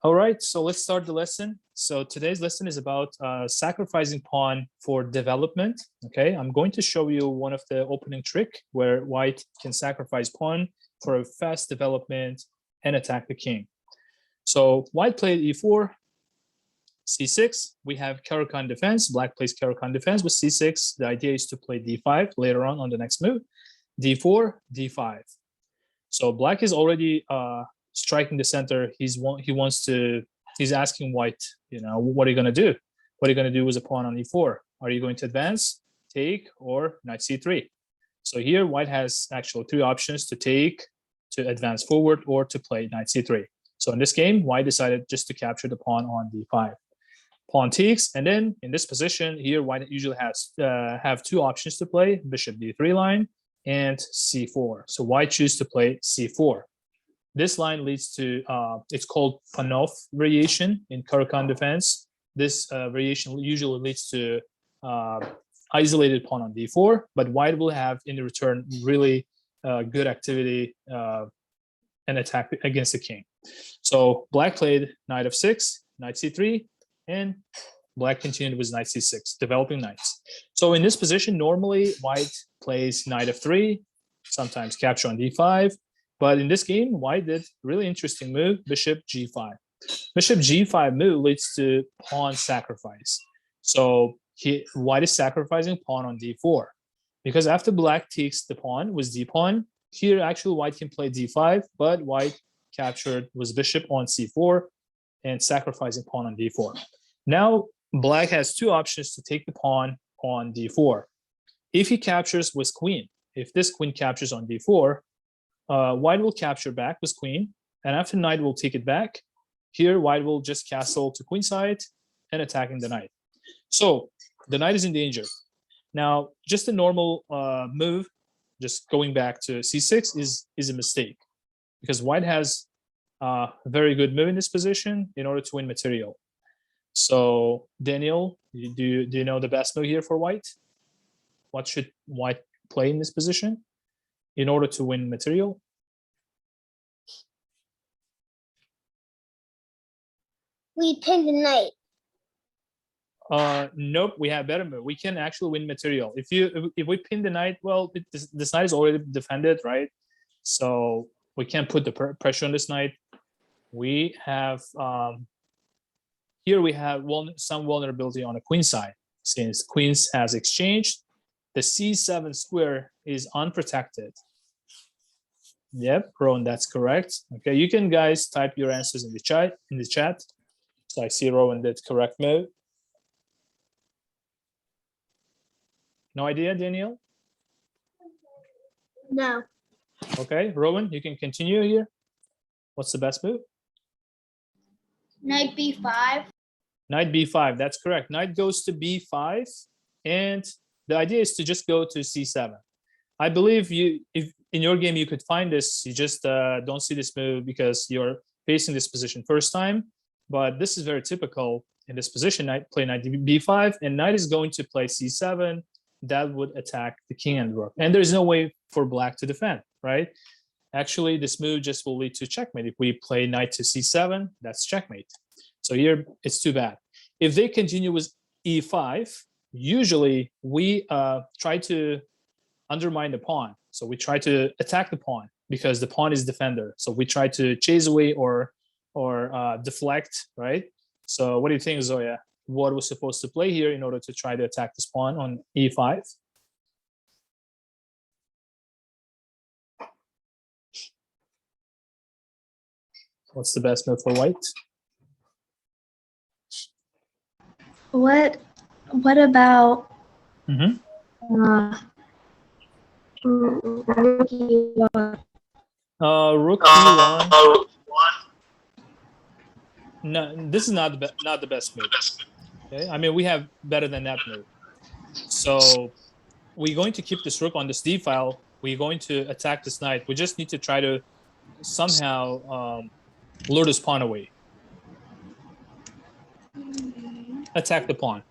All right, so let's start the lesson. So today's lesson is about sacrificing pawn for development. Okay, I'm going to show you one of the opening trick where white can sacrifice pawn for a fast development and attack the king. So white played e4, c6. We have Caro-Kann defense. Black plays Caro-Kann defense with c6. The idea is to play d5 later on the next move. d4, d5. So black is already striking the center. He's asking white, what are you going to do? What are you going to do with a pawn on e4? Are you going to advance, take, or knight c3? So here white has actually three options: to take, to advance forward, or to play knight c3. So in this game, white decided just to capture the pawn on d5. Pawn takes, and then in this position here, white usually has have two options to play: bishop d3 line and c4. So white chooses to play c4. This line leads to, it's called Panov variation in Caro-Kann defense. This variation usually leads to isolated pawn on d4, but white will have in return really good activity and attack against the king. So black played knight f6, knight c3, and black continued with knight c6, developing knights. So in this position, normally white plays knight f3, sometimes capture on d5. But in this game, white did really interesting move, bishop g5. Bishop g5 move leads to pawn sacrifice. So white is sacrificing pawn on d4. Because after black takes the pawn with d pawn, here actually white can play d5, but white captured with bishop on c4 and sacrificing pawn on d4. Now black has two options to take the pawn on d4. If he captures with queen, if this queen captures on d4, white will capture back with queen, and after knight will take it back. Here, white will just castle to queenside and attacking the knight. So the knight is in danger. Now, just a normal move, just going back to c6 is a mistake, because white has a very good move in this position in order to win material. So Daniel, do you know the best move here for white? What should white play in this position in order to win material? We pin the knight. Nope, we have better move. We can actually win material. If we pin the knight, well, this knight is already defended, right? So we can't put the pressure on this knight. We have here we have some vulnerability on the queen side. Since queens has exchanged, the c7 square is unprotected. Yep, Rowan, that's correct. Okay, you can guys type your answers in the chat. So I see Rowan did correct move. No idea, Daniel? No. Okay, Rowan, you can continue here. What's the best move? Knight b5. Knight b5, that's correct. Knight goes to b5, and the idea is to just go to c7. I believe if in your game you could find this, you just don't see this move because you're facing this position first time. But this is very typical in this position. Knight play knight b5, and knight is going to play c7. That would attack the king and rook, and there's no way for black to defend, right? Actually, this move just will lead to checkmate. If we play knight to c7, that's checkmate. So here it's too bad. If they continue with e5, usually we try to undermine the pawn. So we try to attack the pawn because the pawn is defender. So we try to chase away or deflect, right? So what do you think, Zoya? What was supposed to play here in order to try to attack this pawn on e5? What's the best move for white? What about rook e1? Rook e1. No, this is not the best move. Okay, I mean we have better than that move. So we're going to keep this rook on this d file. We're going to attack this knight. We just need to try to somehow lure this pawn away. Attack the pawn.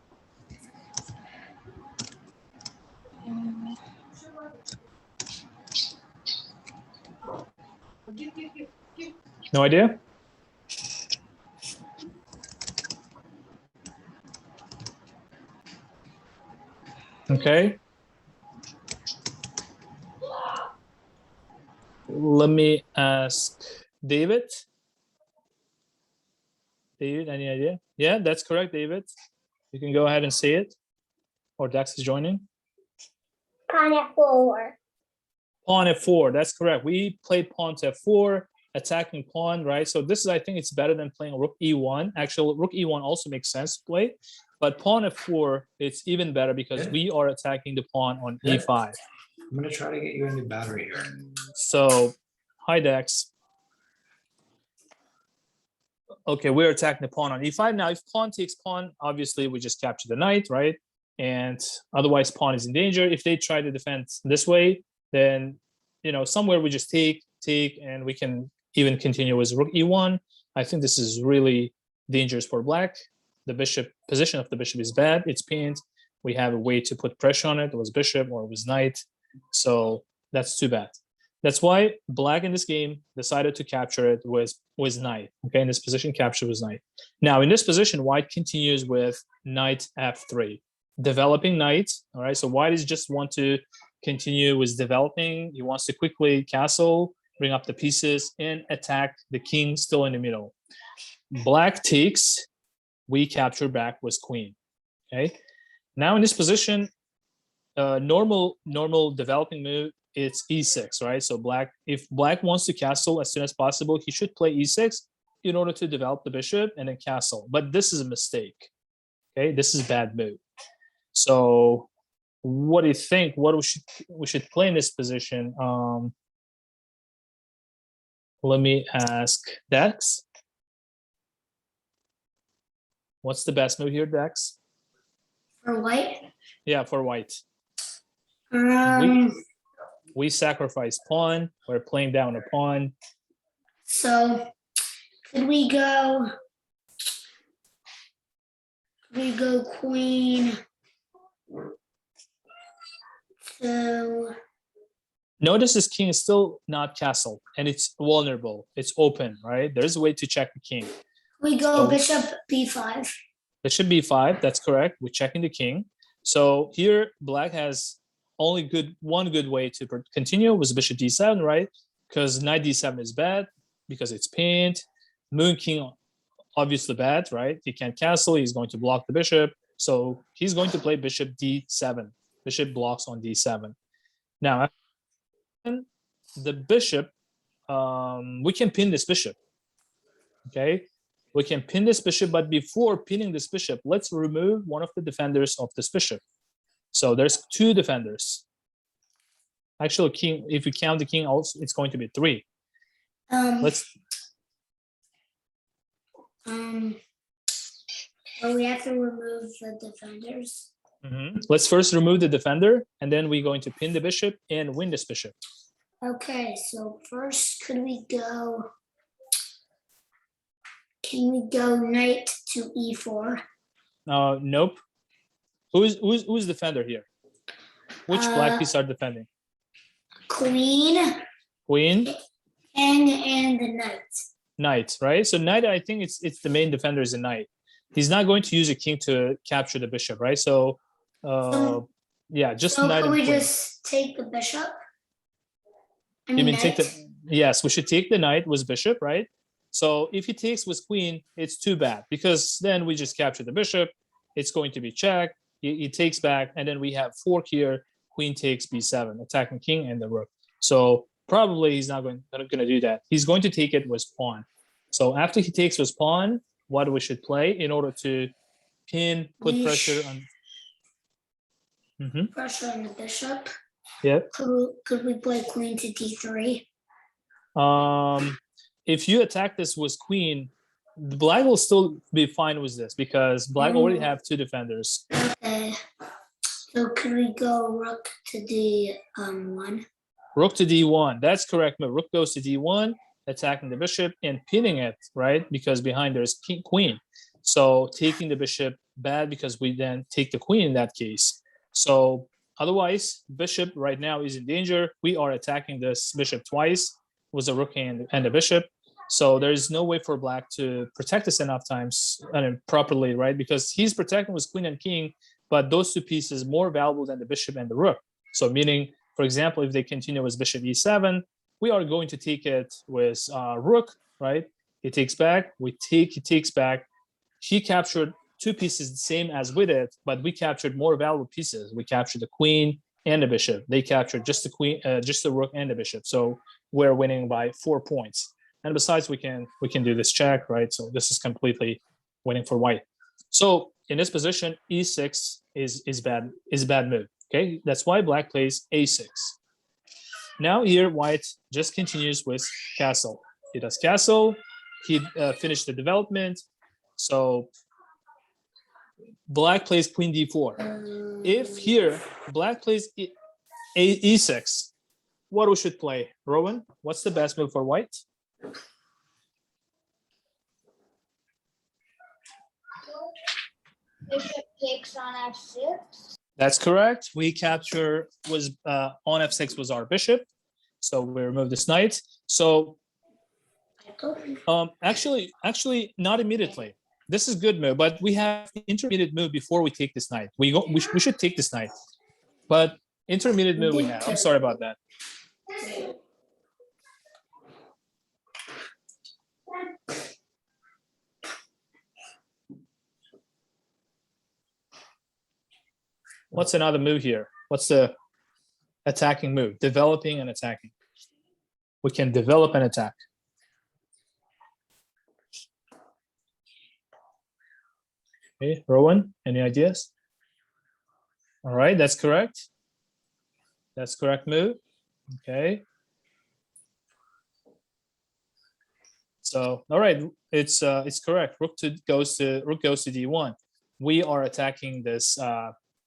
No idea? Okay. Let me ask David. David, any idea? Yeah, that's correct, David. You can go ahead and say it. Or Dex is joining. Pawn F4. Pawn F4, that's correct. We played pawn to F4, attacking pawn, right? So this is, I think it's better than playing rook E1. Actually, rook E1 also makes sense to play, but pawn F4, it's even better because we are attacking the pawn on E5. I'm gonna try to get you a new battery here. So, hi Dex. Okay, we're attacking the pawn on E5. Now, if pawn takes pawn, obviously we just capture the knight, right? And otherwise pawn is in danger. If they try to defend this way, then, you know, somewhere we just take, and we can even continue with rook E1. I think this is really dangerous for black. The bishop position of the bishop is bad. It's pinned. We have a way to put pressure on it. It was bishop or it was knight. So that's too bad. That's why black in this game decided to capture it with knight. Okay, in this position, capture was knight. Now in this position, white continues with knight F3, developing knight. All right, so white is just want to continue with developing. He wants to quickly castle, bring up the pieces, and attack the king still in the middle. Black takes, we capture back with queen. Okay, now in this position, normal developing move, it's E6, right? So if black wants to castle as soon as possible, he should play E6 in order to develop the bishop and then castle. But this is a mistake. Okay, this is a bad move. So what do you think? What we should play in this position? Let me ask Dex. What's the best move here, Dex? For white? Yeah, for white. We sacrifice pawn. We're playing down a pawn. So could we go queen? So Notice this king is still not castled and it's vulnerable. It's open, right? There's a way to check the king. we go So- bishop b5. Bishop b5, that's correct. We're checking the king. So here, black has only one good way to continue was bishop d7, right? Because knight d7 is bad because it's pinned. Moon king, obviously bad, right? He can't castle. He's going to block the bishop. So he's going to play bishop d7. Bishop blocks on d7. Now, the bishop, we can pin this bishop. Okay, we can pin this bishop, but before pinning this bishop, let's remove one of the defenders of this bishop. So there's two defenders. Actually, king, if you count the king, also it's going to be 3. Let's. But we have to remove the defenders. Let's first remove the defender, and then we're going to pin the bishop and win this bishop. Okay, so first can we go knight to e4? Nope. Who's defender here? Which black piece are defending? Queen Queen, and the knight. knight, right? So knight, I think it's the main defender is a knight. He's not going to use a king to capture the bishop, right? So, yeah, just So knight can and we queen. just take the bishop? I You mean, mean take the? knight. Yes, we should take the knight with bishop, right? So if he takes with queen, it's too bad because then we just capture the bishop. It's going to be checked. He takes back, and then we have fork here. Queen takes b7, attacking king and the rook. So probably he's not going to do that. He's going to take it with pawn. So after he takes with pawn, what we should play in order to put pressure on. Pressure on the bishop. Yeah. Could we play queen to d3? If you attack this with queen, the black will still be fine with this because black already have 2 defenders. Okay. So could we go rook to d1? Rook to d1. That's correct. Rook goes to d1, attacking the bishop and pinning it, right? Because behind there's queen. So taking the bishop bad because we then take the queen in that case. So otherwise, bishop right now is in danger. We are attacking this bishop twice with a rook and the bishop. So there's no way for black to protect us enough times and properly, right? Because he's protecting with queen and king, but those two pieces more valuable than the bishop and the rook. So meaning, for example, if they continue with bishop e7, we are going to take it with rook, right? He takes back, he takes back. He captured two pieces the same as with it, but we captured more valuable pieces. We captured the queen and the bishop. They captured just the queen, just the rook and the bishop. So we're winning by 4 points. And besides, we can do this check, right? So this is completely winning for white. So in this position, e6 is a bad move. Okay, that's why black plays a6. Now here, white just continues with castle. He does castle. He finished the development. So black plays queen d4. If here black plays e6, what we should play? Rowan, what's the best move for white? Bishop takes on f6. That's correct. We capture was on f6 was our bishop, so we remove this knight. So actually not immediately. This is good move, but we have intermediate move before we take this knight. We should take this knight, but intermediate move we have. I'm sorry about that. What's another move here? What's the attacking move? Developing and attacking. We can develop and attack. Okay, Rowan, any ideas? All right, that's correct. That's correct move. Okay. So, all right, it's correct. Rook goes to d1. We are attacking this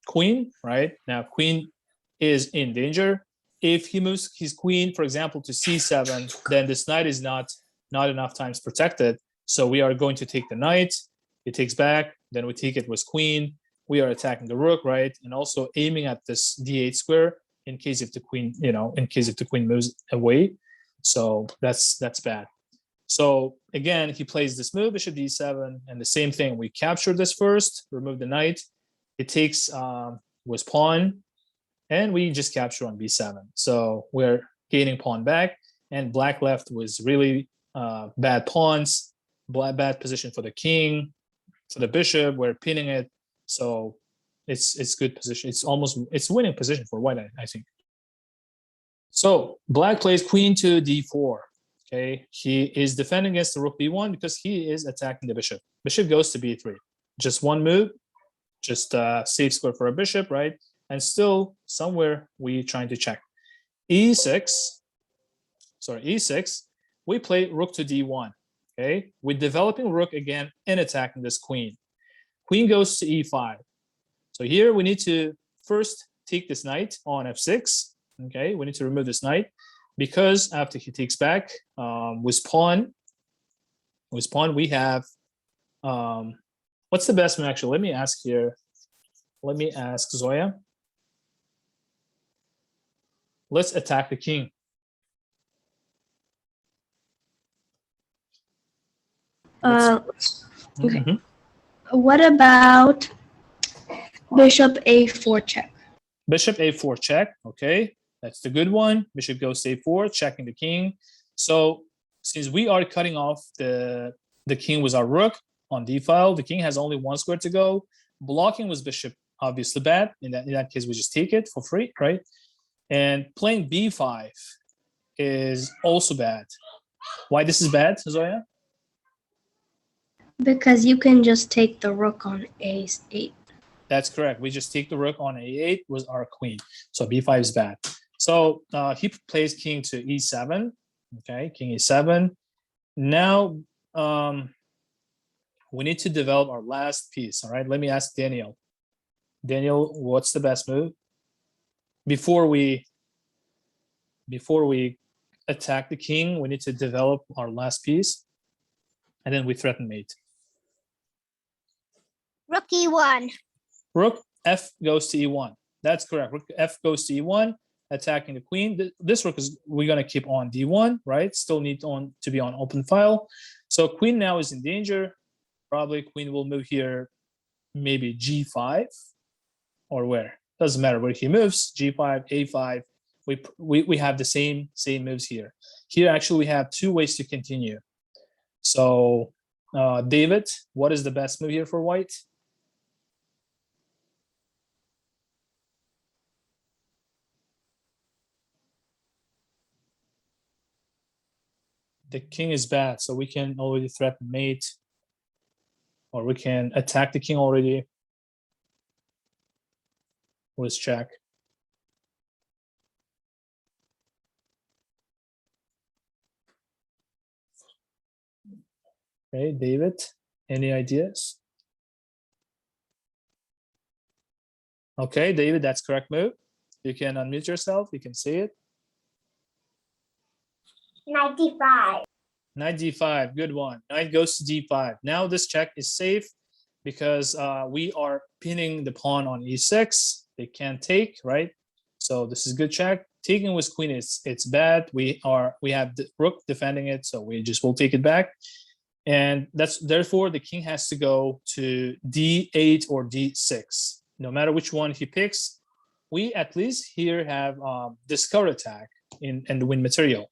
queen, right? Now queen is in danger. If he moves his queen, for example, to c7, then this knight is not enough times protected. So we are going to take the knight. It takes back, then we take it with queen. We are attacking the rook, right? And also aiming at this d8 square in case if the queen, in case if the queen moves away. So that's bad. So again, he plays this move, bishop d7, and the same thing. We capture this first, remove the knight. It takes with pawn, and we just capture on b7. So we're gaining pawn back, and black left was really bad pawns, bad position for the king, for the bishop. We're pinning it, so it's good position. It's winning position for white, I think. So black plays queen to d4. Okay, he is defending against the rook b1 because he is attacking the bishop. Bishop goes to b3. Just one move, just safe square for a bishop, right? And still somewhere we trying to check. e6, we play rook to d1. Okay, we're developing rook again and attacking this queen. Queen goes to e5. So here we need to first take this knight on f6. Okay, we need to remove this knight because after he takes back with pawn we have what's the best move actually? Let me ask here. Let me ask Zoya. Let's attack the king. Okay. What about bishop a4 check? Bishop a4 check. Okay, that's the good one. Bishop goes to a4, checking the king. So since we are cutting off the king with our rook on d file, the king has only one square to go. Blocking with bishop obviously bad. In that case, we just take it for free, right? And playing b5 is also bad. Why this is bad, Zoya? Because you can just take the rook on a8. That's correct. We just take the rook on a8 with our queen. So b5 is bad. So he plays king to e7. Okay, king e7. Now we need to develop our last piece. All right, let me ask Daniel. Daniel, what's the best move? Before we attack the king, we need to develop our last piece, and then we threaten mate. Rook e1. Rook f goes to e1. That's correct. Rook f goes to e1, attacking the queen. This rook is we're gonna keep on d1, right? Still need to be on open file. So queen now is in danger. Probably queen will move here, maybe g5. or where? Doesn't matter where he moves, g5, a5. We have the same moves here. Here, actually, we have two ways to continue. So, David, what is the best move here for white? The king is bad, so we can already threaten mate, or we can attack the king already. Let's check. Okay, David, any ideas? Okay, David, that's correct move. You can unmute yourself, you can say it. 95. Knight d5, good one. Knight goes to d5. Now this check is safe because we are pinning the pawn on e6. They can't take, right? So this is good check. Taking with queen, it's bad. We have the rook defending it, so we just will take it back. And that's therefore the king has to go to d8 or d6. No matter which one he picks, we at least here have discover attack and the win material.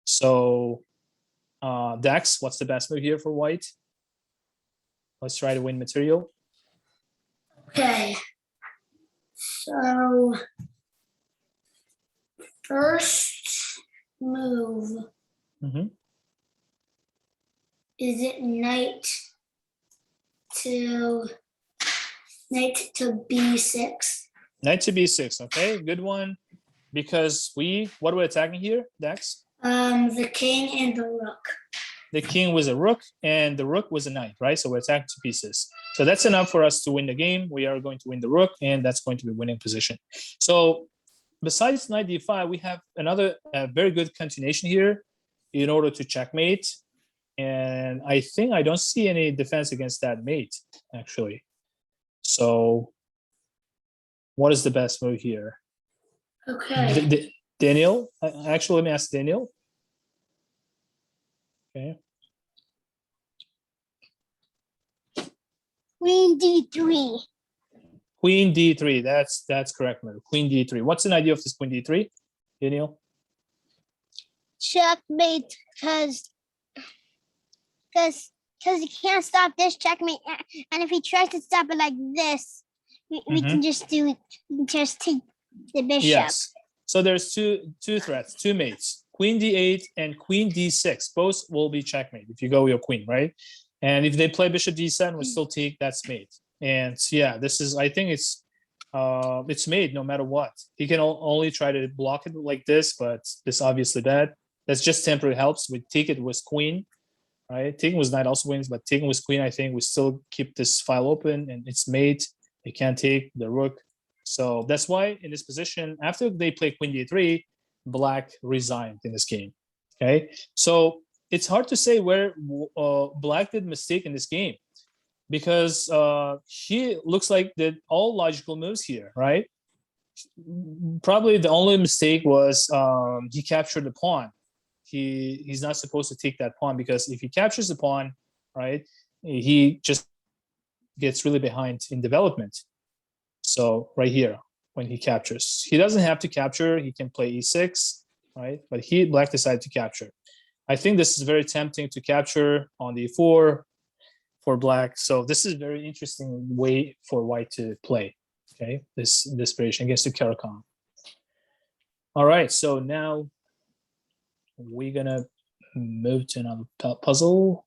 So Dax, what's the best move here for white? Let's try to win material. Okay. So first move, Mhm. is it knight to b6? Knight to b6, okay, good one. Because what are we attacking here, Dax? The king and the rook. The king was a rook and the rook was a knight, right? So we're attacking two pieces. So that's enough for us to win the game. We are going to win the rook, and that's going to be winning position. So besides knight d5, we have another very good continuation here in order to checkmate. And I think I don't see any defense against that mate, actually. So what is the best move here? Okay. Daniel, actually, let me ask Daniel. Okay. Queen D3. Queen d3. That's correct move. Queen d3. What's an idea of this queen d3, Daniel? Checkmate, because he can't stop this checkmate. And if he tries to stop it like this, we can just take the bishop. Yes. So there's two threats, two mates. Queen d8 and queen d6. Both will be checkmate if you go your queen, right? And if they play bishop d7, we still take, that's mate. And yeah, this is, I think it's made no matter what. He can only try to block it like this, but this obviously bad. That's just temporary helps. We take it with queen, right? Taking with knight also wins, but taking with queen, I think we still keep this file open and it's mate. They can't take the rook. So that's why in this position, after they play queen d3, black resigned in this game. Okay, so it's hard to say where black did mistake in this game, because he looks like did all logical moves here, right? Probably the only mistake was he captured the pawn. He's not supposed to take that pawn, because if he captures the pawn, right, he just gets really behind in development. So right here, when he captures, he doesn't have to capture. He can play e6, right? But black decided to capture. I think this is very tempting to capture on the e4 for black. So this is a very interesting way for white to play. Okay, this variation against the Caro-Kann. All right, so now we're gonna move to another puzzle.